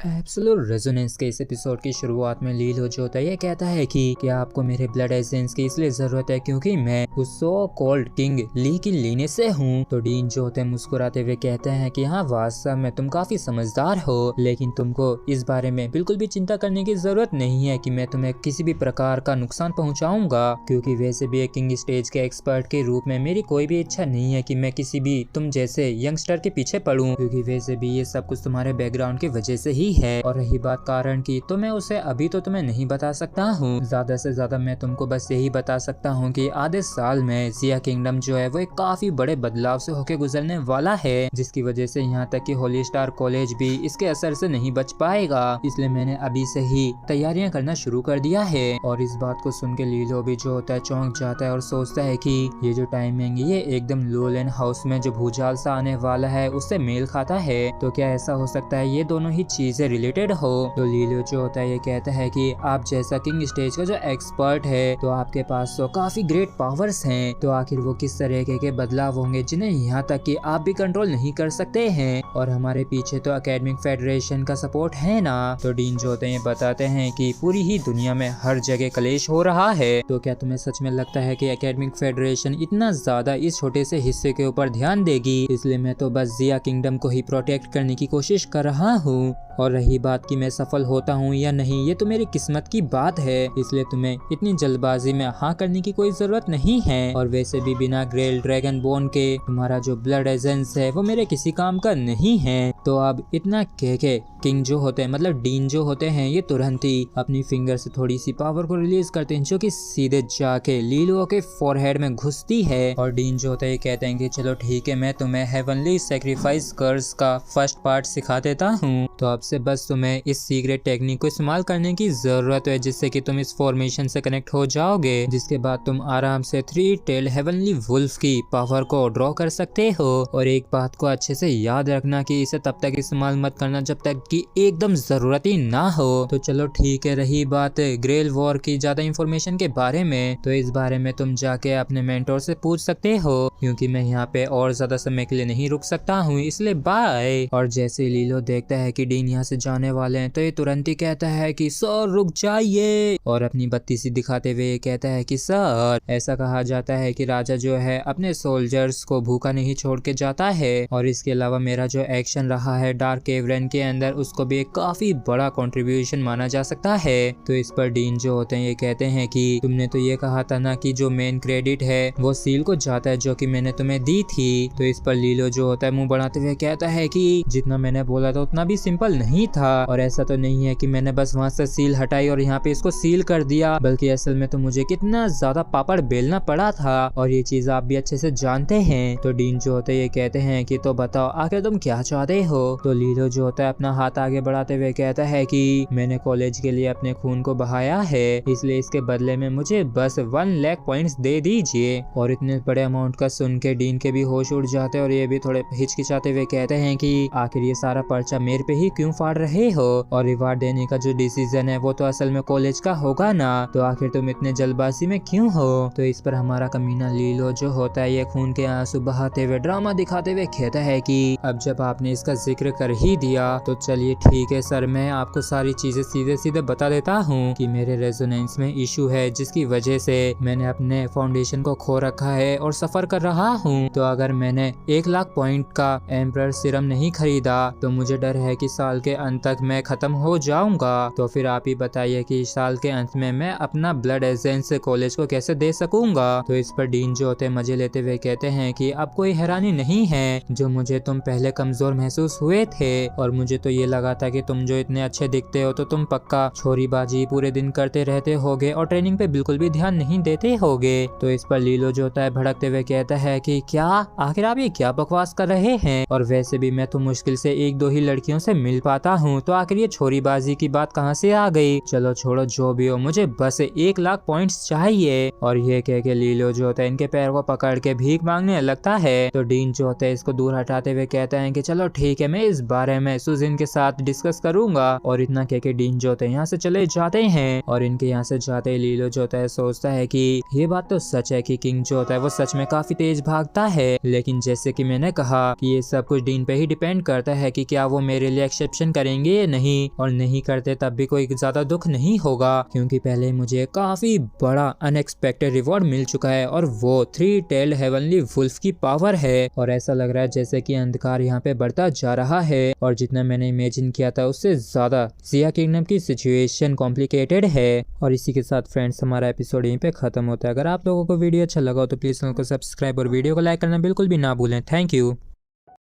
Absolute resonance के इस episode की शुरुआत में लीलो जो होता है ये कहता है कि क्या आपको मेरे ब्लड एसेंस की इसलिए जरूरत है क्योंकि मैं उस सो कॉल्ड किंग ली की लीने से हूँ। तो डीन जो होते हैं मुस्कुराते हुए कहते हैं कि हाँ वास्तव में तुम काफी समझदार हो, लेकिन तुमको इस बारे में बिल्कुल भी चिंता करने की जरूरत नहीं है कि मैं तुम्हें किसी भी प्रकार का नुकसान पहुँचाऊंगा, क्योंकि वैसे भी एक किंग स्टेज के एक्सपर्ट के रूप में मेरी कोई भी इच्छा नहीं है कि मैं किसी भी तुम जैसे यंगस्टर के पीछे पड़ूं, क्योंकि वैसे भी ये सब कुछ तुम्हारे बैकग्राउंड की वजह से ही है। और रही बात कारण की, तो मैं उसे अभी तो तुम्हें नहीं बता सकता हूँ। ज्यादा से ज्यादा मैं तुमको बस यही बता सकता हूँ कि आधे साल में जिया किंगडम जो है वो एक काफी बड़े बदलाव से होके गुजरने वाला है, जिसकी वजह से यहाँ तक कि होली स्टार कॉलेज भी इसके असर से नहीं बच पाएगा। इसलिए मैंने अभी से ही तैयारियां करना शुरू कर दिया है। और इस बात को सुन के लीलो भी जो होता है चौंक जाता है और सोचता है कि ये जो टाइमिंग ये एकदम लोलैंड हाउस में जो भूचाल सा आने वाला है उससे मेल खाता है। तो क्या ऐसा हो सकता है ये दोनों ही चीजें रिलेटेड हो? तो लीलो जो होता है ये कहता है कि आप जैसा किंग स्टेज का जो एक्सपर्ट है तो आपके पास तो काफी ग्रेट पावर्स हैं, तो आखिर वो किस तरीके के बदलाव होंगे जिन्हें यहाँ तक कि आप भी कंट्रोल नहीं कर सकते हैं। और हमारे पीछे तो एकेडमिक फेडरेशन का सपोर्ट है ना। तो डीन जो होते हैं बताते हैं कि पूरी ही दुनिया में हर जगह कलेश हो रहा है। तो क्या तुम्हें सच में लगता है कि एकेडमिक फेडरेशन इतना ज्यादा इस छोटे से हिस्से के ऊपर ध्यान देगी? इसलिए मैं तो बस जिया किंगडम को ही प्रोटेक्ट करने की कोशिश कर रहा हूँ। और रही बात कि मैं सफल होता हूँ या नहीं, ये तो मेरी किस्मत की बात है, इसलिए तुम्हें इतनी जल्दबाजी में हाँ करने की कोई जरूरत नहीं है। और वैसे भी बिना ग्रेल ड्रैगन बोन के तुम्हारा जो ब्लड एजेंस है वो मेरे किसी काम का नहीं है। तो अब इतना कह के किंग जो होते हैं मतलब डीन जो होते हैं ये तुरंत ही अपनी फिंगर से थोड़ी सी पावर को रिलीज करते हैं, जो कि सीधे जाके लीलो के फोरहेड में घुसती है। और डीन जो होता है कहते हैं कि चलो ठीक है, मैं तुम्हें हेवनली सैक्रिफाइस कर्स का फर्स्ट पार्ट सिखा देता हूँ। तो अब से बस तुम्हें इस सीक्रेट टेक्निक को इस्तेमाल करने की जरूरत है, जिससे कि तुम इस फॉर्मेशन से कनेक्ट हो जाओगे, जिसके बाद तुम आराम से 3 टेल हेवनली वुल्फ की पावर को ड्रॉ कर सकते हो। और एक बात को अच्छे से याद रखना कि इसे तब तक इस्तेमाल मत करना जब तक कि एकदम जरूरत ही ना हो। तो चलो ठीक है, रही बात ग्रेल वॉर की ज्यादा इंफॉर्मेशन के बारे में, तो इस बारे में तुम जाके अपने मेंटोर से पूछ सकते हो, क्योंकि मैं यहाँ पे और ज्यादा समय के लिए नहीं रुक सकता हूँ, इसलिए बाय। और जैसे लीलो देखता है कि डीन यहाँ से जाने वाले हैं तो ये तुरंत ही कहता है कि सर रुक जाइए, और अपनी बत्ती सी दिखाते हुए ये कहता है कि सर, ऐसा कहा जाता है कि राजा जो है अपने सोल्जर्स को भूखा नहीं छोड़ के जाता है, और इसके अलावा मेरा जो एक्शन रहा है डार्क केवरन के अंदर उसको भी एक काफी बड़ा कंट्रीब्यूशन माना जा सकता है। तो इस पर डीन जो होते हैं ये कहते हैं कि तुमने तो ये कहा था ना कि जो मेन क्रेडिट है वो सील को जाता है जो कि मैंने तुम्हें दी थी। तो इस पर लीलो जो होता है मुंह बढ़ाते हुए कहता है कि जितना मैंने बोला था उतना भी सिंपल नहीं था, और ऐसा तो नहीं है कि मैंने बस वहाँ से सील हटाई और यहाँ पे इसको सील कर दिया, बल्कि असल में तो मुझे कितना ज्यादा पापड़ बेलना पड़ा था, और ये चीज आप भी अच्छे से जानते हैं। तो डीन जो होते हैं ये कहते हैं कि तो बताओ आखिर तुम क्या चाहते हो? तो लीलो जो होता है अपना हाथ आगे बढ़ाते हुए कहता है कि मैंने कॉलेज के लिए अपने खून को बहाया है, इसलिए इसके बदले में मुझे बस 1 लाख पॉइंट्स दे दीजिए। और इतने बड़े अमाउंट का सुन के डीन के भी होश उड़ जाते हैं और ये भी थोड़े हिचकिचाते हुए कहते हैं कि आखिर ये सारा पर्चा मेरे पे ही क्यों फाड़ रहे हो, और रिवार्ड देने का जो डिसीजन है वो तो असल में कॉलेज का होगा ना, तो आखिर तुम इतने जल्दबाजी में क्यों हो? तो इस पर हमारा कमीना लीलो जो होता है ये खून के आंसू बहाते हुए ड्रामा दिखाते हुए कहता है कि अब जब आपने इसका जिक्र कर ही दिया तो चलिए ठीक है सर, मैं आपको सारी चीजें सीधे सीधे बता देता हूँ कि मेरे रेजोनेंस में इशू है, जिसकी वजह से मैंने अपने फाउंडेशन को खो रखा है और सफर कर रहा हूँ। तो अगर मैंने 1 लाख पॉइंट का एम्परर सीरम नहीं खरीदा तो मुझे डर है कि साल के अंत तक मैं खत्म हो जाऊंगा। तो फिर आप ही बताइए कि साल के अंत में मैं अपना ब्लड एजेंस कॉलेज को कैसे दे सकूंगा? तो इस पर डीन जो होते मजे लेते हुए कहते हैं कि अब कोई हैरानी नहीं है, जो मुझे तुम पहले कमजोर महसूस हुए थे और मुझे तो ये लगा था कि तुम जो इतने अच्छे दिखते हो तो तुम पक्का छोरीबाजी पूरे दिन करते रहते होगे और ट्रेनिंग पे बिल्कुल भी ध्यान नहीं देते होगे। तो इस पर लीलो जो होता है भड़कते हुए कहता है कि क्या आखिर आप ये क्या बकवास कर रहे हैं, और वैसे भी मैं तो मुश्किल से 1-2 ही लड़कियों से मिल पाता हूँ, तो आखिर ये छोरीबाजी की बात कहाँ से आ गई? चलो छोड़ो जो भी हो, मुझे बस 1 लाख पॉइंट्स चाहिए। और ये कह के लीलो जो होता है इनके पैर को पकड़ के भीख मांगने लगता है। तो डीन जो होता है इसको दूर हटाते हुए कहता है कि चलो ठीक है, मैं इस बारे में सुजिन के साथ डिस्कस करूंगा। और इतना कह के डीन जो होते हैं यहाँ से चले जाते हैं। और इनके यहाँ से जाते ही लीलो जो होता है सोचता है कि ये बात तो सच है कि किंग जो होता है वो सच में काफी तेज भागता है, लेकिन जैसे कि मैंने कहा कि ये सब कुछ डीन पे ही डिपेंड करता है कि क्या वो मेरे लिए एक्सेप्शन एक्शन करेंगे या नहीं, और नहीं करते तब भी कोई ज्यादा दुख नहीं होगा, क्योंकि पहले मुझे काफी बड़ा अनएक्सपेक्टेड रिवॉर्ड मिल चुका है और वो 3 टेल्ड हेवनली वुल्फ की पावर है। और ऐसा लग रहा है जैसे कि अंधकार यहाँ पे बढ़ता जा रहा है और जितना मैंने इमेजिन किया था उससे ज्यादा सिया किंगडम की सिचुएशन कॉम्प्लिकेटेड है। और इसी के साथ फ्रेंड्स हमारा एपिसोड यहीं पे खत्म होता है। अगर आप लोगों को वीडियो अच्छा लगा हो तो प्लीज चैनल को सब्सक्राइब और वीडियो को लाइक करना बिल्कुल भी ना भूलें। Thank you.